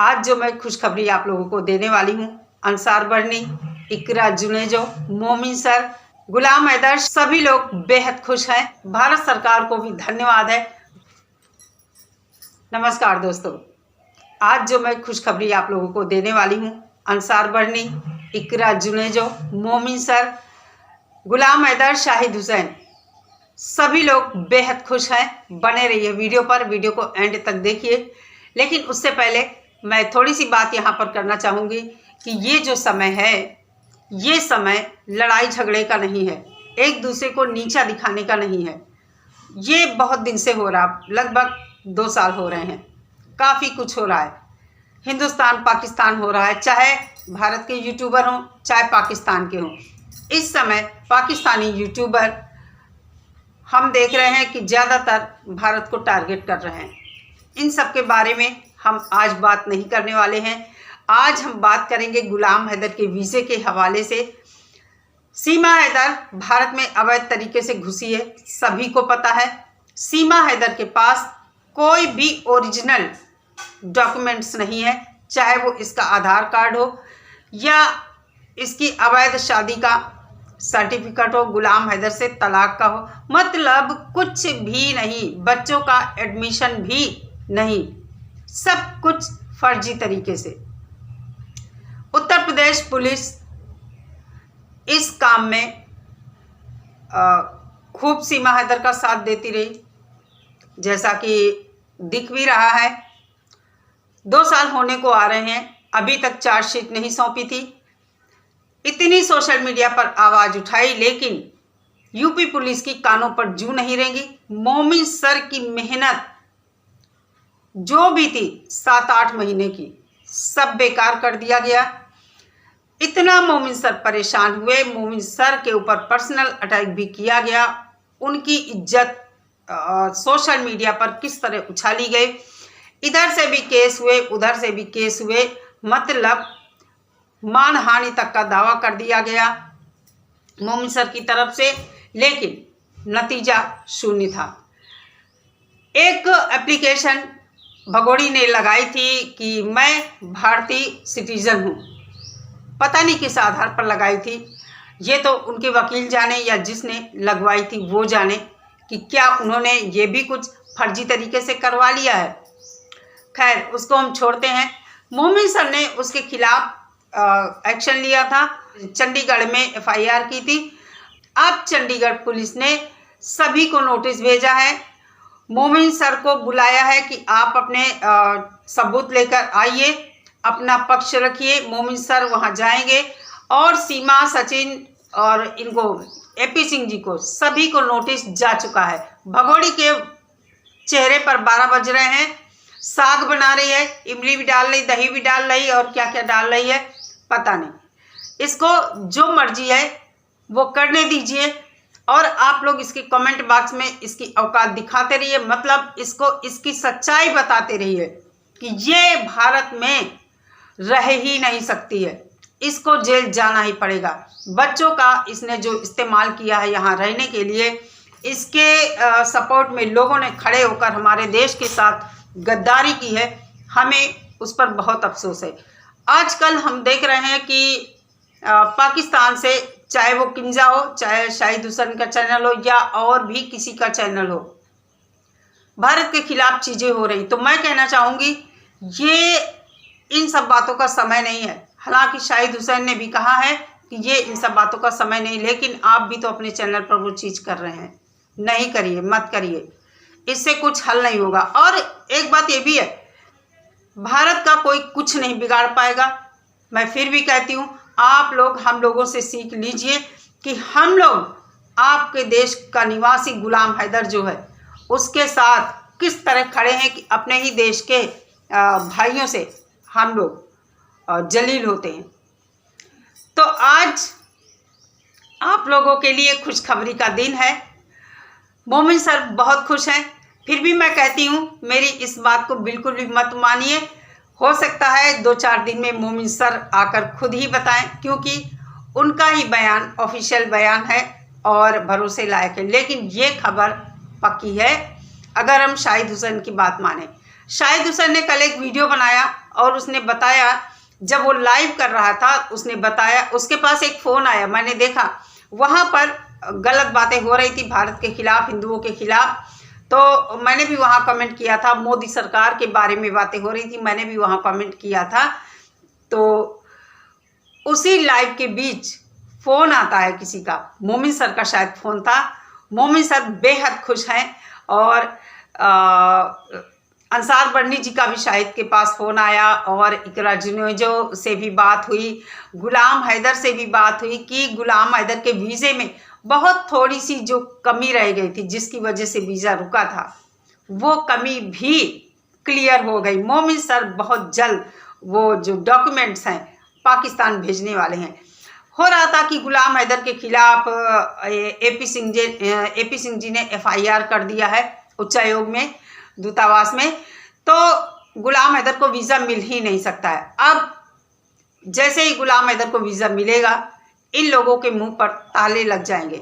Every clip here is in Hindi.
आज जो मैं खुशखबरी आप लोगों को देने वाली हूँ, अंसार बर्नी, इकरा जुनेजो, मोमिन सर, गुलाम हैदर, सभी लोग बेहद खुश हैं। भारत सरकार को भी धन्यवाद है। नमस्कार दोस्तों, आज जो मैं खुशखबरी आप लोगों को देने वाली हूँ, अंसार बर्नी, इकरा जुनेजो, मोमिन सर, गुलाम हैदर, शाहिद हुसैन, सभी लोग बेहद खुश हैं। बने रहिए वीडियो पर, वीडियो को एंड तक देखिए। लेकिन उससे पहले मैं थोड़ी सी बात यहाँ पर करना चाहूँगी कि ये जो समय है, ये समय लड़ाई झगड़े का नहीं है, एक दूसरे को नीचा दिखाने का नहीं है। ये बहुत दिन से हो रहा, लगभग 2 साल हो रहे हैं। काफ़ी कुछ हो रहा है, हिंदुस्तान पाकिस्तान हो रहा है, चाहे भारत के यूट्यूबर हों चाहे पाकिस्तान के हों। इस समय पाकिस्तानी यूट्यूबर हम देख रहे हैं कि ज़्यादातर भारत को टारगेट कर रहे हैं। इन सब के बारे में हम आज बात नहीं करने वाले हैं। आज हम बात करेंगे गुलाम हैदर के वीज़े के हवाले से। सीमा हैदर भारत में अवैध तरीके से घुसी है, सभी को पता है। सीमा हैदर के पास कोई भी ओरिजिनल डॉक्यूमेंट्स नहीं है, चाहे वो इसका आधार कार्ड हो या इसकी अवैध शादी का सर्टिफिकेट हो, गुलाम हैदर से तलाक का हो, मतलब कुछ भी नहीं। बच्चों का एडमिशन भी नहीं, सब कुछ फर्जी तरीके से। उत्तर प्रदेश पुलिस इस काम में खूब सीमा हैदर का साथ देती रही, जैसा कि दिख भी रहा है। 2 साल होने को आ रहे हैं, अभी तक चार्जशीट नहीं सौंपी थी। इतनी सोशल मीडिया पर आवाज़ उठाई, लेकिन यूपी पुलिस की कानों पर जूं नहीं रेंगी। मोमिन सर की मेहनत जो भी थी 7-8 महीने की, सब बेकार कर दिया गया। इतना मोमिन सर परेशान हुए, मोमिन सर के ऊपर पर्सनल अटैक भी किया गया। उनकी इज्जत सोशल मीडिया पर किस तरह उछाली गई, इधर से भी केस हुए उधर से भी केस हुए, मतलब मानहानि तक का दावा कर दिया गया मोमिन सर की तरफ से, लेकिन नतीजा शून्य था। एक एप्लीकेशन भगोड़ी ने लगाई थी कि मैं भारतीय सिटीजन हूँ, पता नहीं किस आधार पर लगाई थी। ये तो उनके वकील जाने या जिसने लगवाई थी वो जाने कि क्या उन्होंने ये भी कुछ फर्जी तरीके से करवा लिया है। खैर, उसको हम छोड़ते हैं। मोमिन सर ने उसके खिलाफ एक्शन लिया था, चंडीगढ़ में FIR की थी। अब चंडीगढ़ पुलिस ने सभी को नोटिस भेजा है, मोमिन सर को बुलाया है कि आप अपने सबूत लेकर आइए, अपना पक्ष रखिए। मोमिन सर वहां जाएंगे और सीमा, सचिन और इनको AP सिंह जी को सभी को नोटिस जा चुका है। भगोड़ी के चेहरे पर 12 बज रहे हैं, साग बना रही है, इमली भी डाल रही, दही भी डाल रही और क्या क्या डाल रही है पता नहीं। इसको जो मर्जी है वो करने दीजिए और आप लोग इसके कमेंट बॉक्स में इसकी औकात दिखाते रहिए, मतलब इसको इसकी सच्चाई बताते रहिए कि ये भारत में रह ही नहीं सकती है, इसको जेल जाना ही पड़ेगा। बच्चों का इसने जो इस्तेमाल किया है यहाँ रहने के लिए, इसके सपोर्ट में लोगों ने खड़े होकर हमारे देश के साथ गद्दारी की है, हमें उस पर बहुत अफसोस है। आजकल हम देख रहे हैं कि पाकिस्तान से, चाहे वो किंजा हो, चाहे शाहिद हुसैन का चैनल हो या और भी किसी का चैनल हो, भारत के खिलाफ चीज़ें हो रही। तो मैं कहना चाहूँगी ये इन सब बातों का समय नहीं है। हालांकि शाहिद हुसैन ने भी कहा है कि ये इन सब बातों का समय नहीं, लेकिन आप भी तो अपने चैनल पर वो चीज़ कर रहे हैं। नहीं करिए, मत करिए, इससे कुछ हल नहीं होगा। और एक बात ये भी है, भारत का कोई कुछ नहीं बिगाड़ पाएगा। मैं फिर भी कहती हूँ, आप लोग हम लोगों से सीख लीजिए कि हम लोग आपके देश का निवासी गुलाम हैदर जो है उसके साथ किस तरह खड़े हैं कि अपने ही देश के भाइयों से हम लोग जलील होते हैं। तो आज आप लोगों के लिए खुशखबरी का दिन है। मोमिन सर बहुत खुश हैं, फिर भी मैं कहती हूँ मेरी इस बात को बिल्कुल भी मत मानिए। हो सकता है 2-4 दिन में मोमिन सर आकर खुद ही बताएं, क्योंकि उनका ही बयान ऑफिशियल बयान है और भरोसे लायक है। लेकिन ये खबर पक्की है अगर हम शाहिद हुसैन की बात माने। शाहिद हुसैन ने कल एक वीडियो बनाया और उसने बताया, जब वो लाइव कर रहा था उसने बताया, उसके पास एक फ़ोन आया, मैंने देखा वहाँ पर गलत बातें हो रही थी भारत के खिलाफ, हिंदुओं के खिलाफ। तो मैंने भी वहाँ कमेंट किया था, मोदी सरकार के बारे में बातें हो रही थी, मैंने भी वहाँ कमेंट किया था। तो उसी लाइव के बीच फ़ोन आता है किसी का, मोमिन सर का शायद फ़ोन था। मोमिन सर बेहद खुश हैं और अंसार बर्नी जी का भी शाहिद के पास फ़ोन आया और इकरा जुनेजो से भी बात हुई, गुलाम हैदर से भी बात हुई कि गुलाम हैदर के वीज़े में बहुत थोड़ी सी जो कमी रह गई थी जिसकी वजह से वीज़ा रुका था, वो कमी भी क्लियर हो गई। मोमिन सर बहुत जल्द वो जो डॉक्यूमेंट्स हैं पाकिस्तान भेजने वाले हैं। हो रहा था कि गुलाम हैदर के खिलाफ एपी सिंह जी ने FIR कर दिया है उच्चायोग में, दूतावास में, तो गुलाम हैदर को वीज़ा मिल ही नहीं सकता है। अब जैसे ही गुलाम हैदर को वीज़ा मिलेगा, इन लोगों के मुंह पर ताले लग जाएंगे,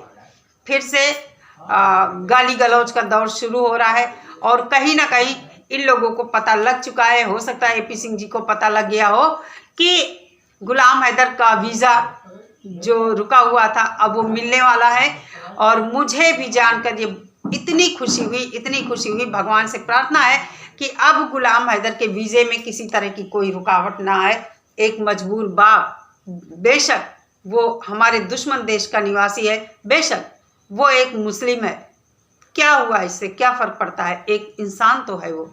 फिर से गाली गलौज का दौर शुरू हो रहा है। और कहीं ना कहीं इन लोगों को पता लग चुका है, हो सकता है एपी सिंह जी को पता लग गया हो कि गुलाम हैदर का वीज़ा जो रुका हुआ था अब वो मिलने वाला है। और मुझे भी जानकर ये इतनी खुशी हुई, भगवान से प्रार्थना है कि अब गुलाम हैदर के वीज़े में किसी तरह की कोई रुकावट ना आए। एक मजबूर बाप, बेशक वो हमारे दुश्मन देश का निवासी है, बेशक वो एक मुस्लिम है, क्या हुआ, इससे क्या फ़र्क पड़ता है, एक इंसान तो है वो,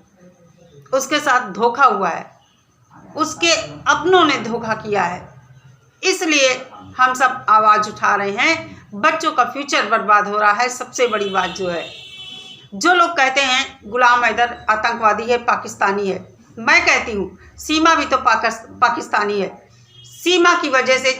उसके साथ धोखा हुआ है, उसके अपनों ने धोखा किया है, इसलिए हम सब आवाज़ उठा रहे हैं। बच्चों का फ्यूचर बर्बाद हो रहा है। सबसे बड़ी बात जो है, जो लोग कहते हैं गुलाम हैदर आतंकवादी है, पाकिस्तानी है, मैं कहती हूँ सीमा भी तो पाकिस्तानी है। सीमा की वजह से,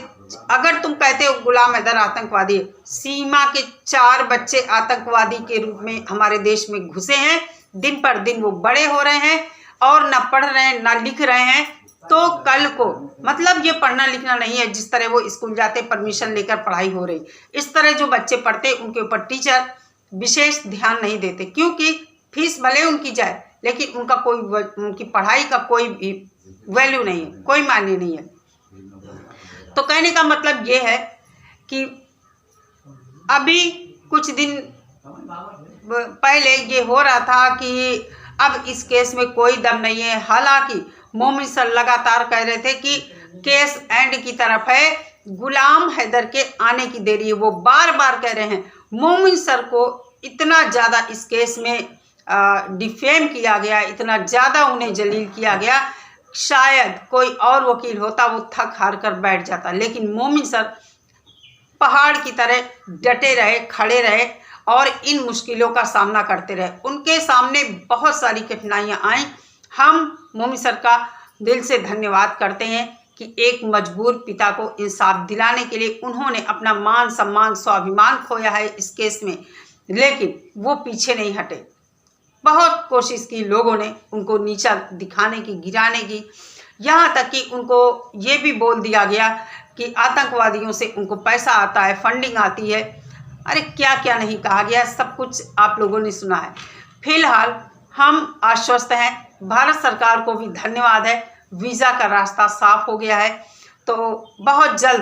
अगर तुम कहते हो गुलाम हैदर आतंकवादी है, सीमा के 4 बच्चे आतंकवादी के रूप में हमारे देश में घुसे हैं, दिन पर दिन वो बड़े हो रहे हैं और ना पढ़ रहे हैं ना लिख रहे हैं। तो कल को, मतलब ये पढ़ना लिखना नहीं है, जिस तरह वो स्कूल जाते परमिशन लेकर पढ़ाई हो रही, इस तरह जो बच्चे पढ़ते उनके ऊपर टीचर विशेष ध्यान नहीं देते, क्योंकि फीस भले उनकी जाए लेकिन उनकी पढ़ाई का कोई भी वैल्यू नहीं है, कोई मायने नहीं है। तो कहने का मतलब ये है कि अभी कुछ दिन पहले ये हो रहा था कि अब इस केस में कोई दम नहीं है। हालांकि मोमिन सर लगातार कह रहे थे कि केस एंड की तरफ है, गुलाम हैदर के आने की देरी है। वो बार बार कह रहे हैं। मोमिन सर को इतना ज़्यादा इस केस में डिफेम किया गया, इतना ज़्यादा उन्हें जलील किया गया, शायद कोई और वकील होता वो थक हार कर बैठ जाता, लेकिन मोमिन सर पहाड़ की तरह डटे रहे, खड़े रहे और इन मुश्किलों का सामना करते रहे। उनके सामने बहुत सारी कठिनाइयाँ आईं। हम मोमिन सर का दिल से धन्यवाद करते हैं कि एक मजबूर पिता को इंसाफ दिलाने के लिए उन्होंने अपना मान सम्मान स्वाभिमान खोया है इस केस में, लेकिन वो पीछे नहीं हटे। बहुत कोशिश की लोगों ने उनको नीचा दिखाने की, गिराने की, यहाँ तक कि उनको ये भी बोल दिया गया कि आतंकवादियों से उनको पैसा आता है, फंडिंग आती है। अरे क्या क्या नहीं कहा गया, सब कुछ आप लोगों ने सुना है। फिलहाल हम आश्वस्त हैं। भारत सरकार को भी धन्यवाद है, वीज़ा का रास्ता साफ हो गया है। तो बहुत जल्द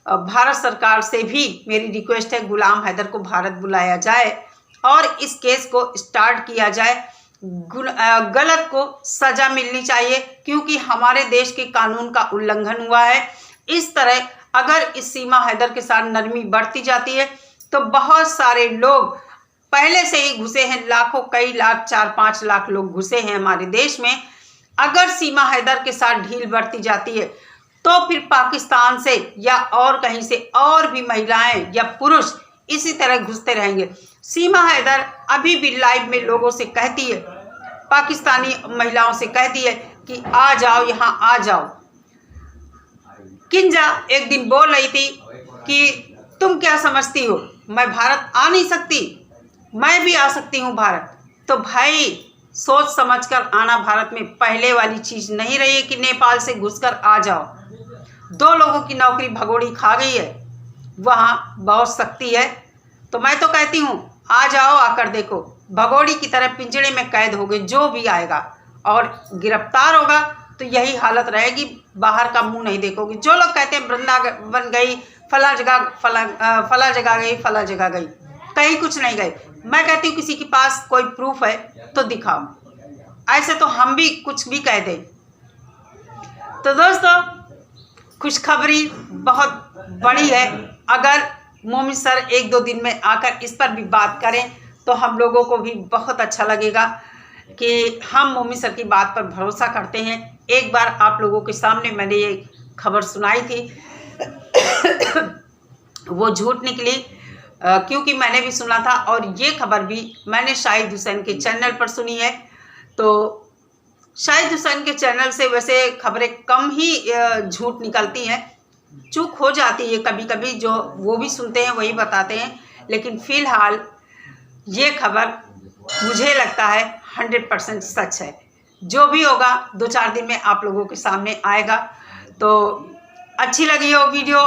भारत सरकार से भी मेरी रिक्वेस्ट है, गुलाम हैदर को भारत बुलाया जाए और इस केस को स्टार्ट किया जाए। गलत को सज़ा मिलनी चाहिए, क्योंकि हमारे देश के कानून का उल्लंघन हुआ है। इस तरह अगर इस सीमा हैदर के साथ नरमी बढ़ती जाती है तो बहुत सारे लोग पहले से ही घुसे हैं, लाखों, कई लाख, 4-5 लाख लोग घुसे हैं हमारे देश में। अगर सीमा हैदर के साथ ढील बढ़ती जाती है तो फिर पाकिस्तान से या और कहीं से और भी महिलाएं या पुरुष इसी तरह घुसते रहेंगे। सीमा हैदर अभी भी लाइव में लोगों से कहती है, पाकिस्तानी महिलाओं से कहती है कि आ जाओ, यहाँ आ जाओ। किंजा एक दिन बोल रही थी कि तुम क्या समझती हो, मैं भारत आ नहीं सकती, मैं भी आ सकती हूँ भारत। तो भाई सोच समझकर आना भारत में पहले वाली चीज़ नहीं रही है कि नेपाल से घुसकर आ जाओ। 2 लोगों की नौकरी भगोड़ी खा गई है, वहाँ बहुत सख्ती है। तो मैं तो कहती हूँ आ जाओ, आकर देखो, भगोड़ी की तरह पिंजड़े में कैद हो गए। जो भी आएगा और गिरफ्तार होगा तो यही हालत रहेगी, बाहर का मुंह नहीं देखोगे। जो लोग कहते हैं वृंदावन गई, फला जगह गई, फला जगह गई, कहीं कुछ नहीं गए। मैं कहती हूँ किसी के पास कोई प्रूफ है तो दिखाओ, ऐसे तो हम भी कुछ भी कह दें। तो दोस्तों, खुशखबरी बहुत बड़ी है। अगर मोमिन सर 1-2 दिन में आकर इस पर भी बात करें तो हम लोगों को भी बहुत अच्छा लगेगा कि हम मोमिन सर की बात पर भरोसा करते हैं। एक बार आप लोगों के सामने मैंने ये खबर सुनाई थी, वो झूठ निकली, क्योंकि मैंने भी सुना था और ये खबर भी मैंने शाहिद हुसैन के चैनल पर सुनी है। तो शाहिद हुसैन के चैनल से वैसे खबरें कम ही झूठ निकलती हैं, चूक हो जाती है कभी कभी, जो वो भी सुनते हैं वही बताते हैं। लेकिन फ़िलहाल ये खबर मुझे लगता है 100% सच है। जो भी होगा 2-4 दिन में आप लोगों के सामने आएगा। तो अच्छी लगी हो वीडियो,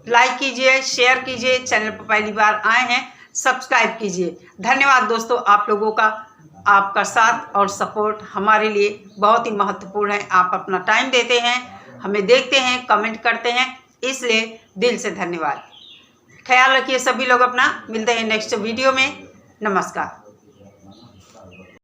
लाइक कीजिए, शेयर कीजिए, चैनल पर पहली बार आए हैं सब्सक्राइब कीजिए। धन्यवाद दोस्तों, आप लोगों का, आपका साथ और सपोर्ट हमारे लिए बहुत ही महत्वपूर्ण है। आप अपना टाइम देते हैं, हमें देखते हैं, कमेंट करते हैं, इसलिए दिल से धन्यवाद। ख्याल रखिए सभी लोग अपना। मिलते हैं नेक्स्ट वीडियो में। नमस्कार।